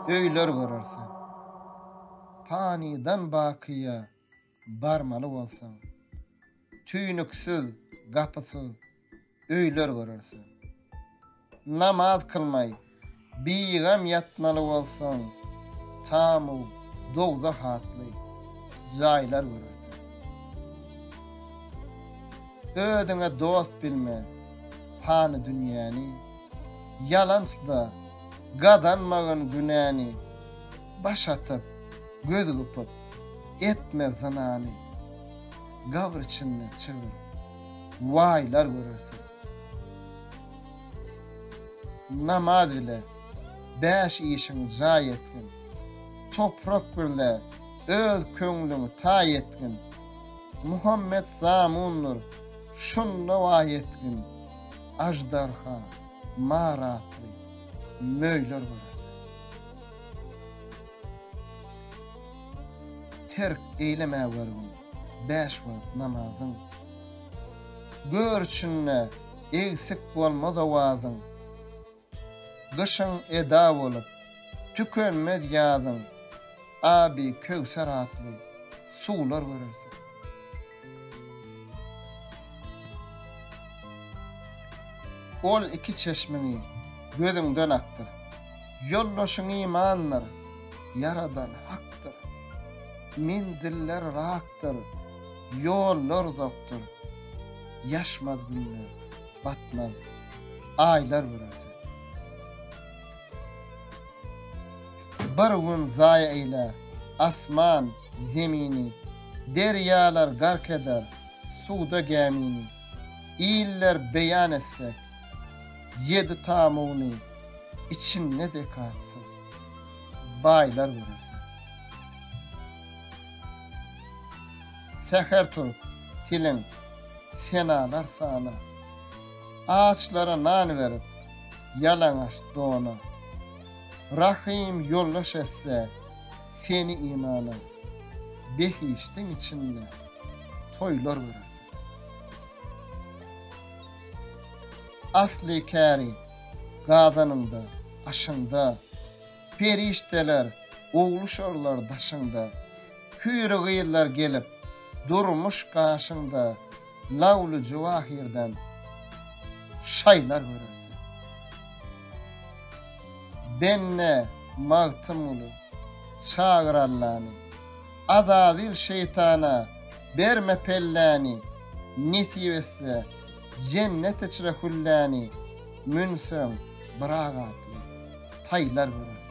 öýler görersen. Panydan bakyya barmaly bolsaň, tüýnüksiz, gapysyz öýler görersen. Namaz kılmay, biýgem ýatmaly bolsaň, tamu, dogda hatly jaýlar görersen. Ödüňe dost bilme, pany dünýäni, yalançda gazanmagan günäni, baş atyp, göz gupyp, etme zanany, gabr içinde çygyr, waýlar görersen. Namaz ile 5 işin jaý etgin, toprak birle öz köňlüňi taý etgin, Muhammed Zamunur şunda vahy etgin, ajdarha, maratly, möýler görersen. Terk eýleme bergin, 5 wagt namazyň, görçünne eksik bolmaz awazyň, Gışın eda bolup, tükenmez ýazyň, abi köwser atly, suwlar görersen. Ol iki çeşmeni gözüňden akdyr, ýollaşyň imanlar, yaradan hakdyr. Mendiller rakdyr, ýollar uzakdyr, ýaşmaz günler, batmaz aýlar görersen. Bir gün zaýa eýle, asman, zemini, deryalar gark eder, suwda gemini. İller beýan etsek, 7 tamuny içinde de katsın, baýlar görersen. Seher turup, tilin, senalar sana, ağaçlara nan verip, yalaňaç dona. Rahim yollaş etse seni imana, behiştin içinde toylar görersen. Asli kari gadanında, aşında, perişteler, oğluşarlar daşında, hüyri gıyırlar gelip durmuş kaşında, lavlu civahirden şaylar görersen. Benne magtymly çağır Allah'ını, azazil şeytana berme pellani, nesip etse cennet içre hullani, münsön bıragatly taýlar görersen.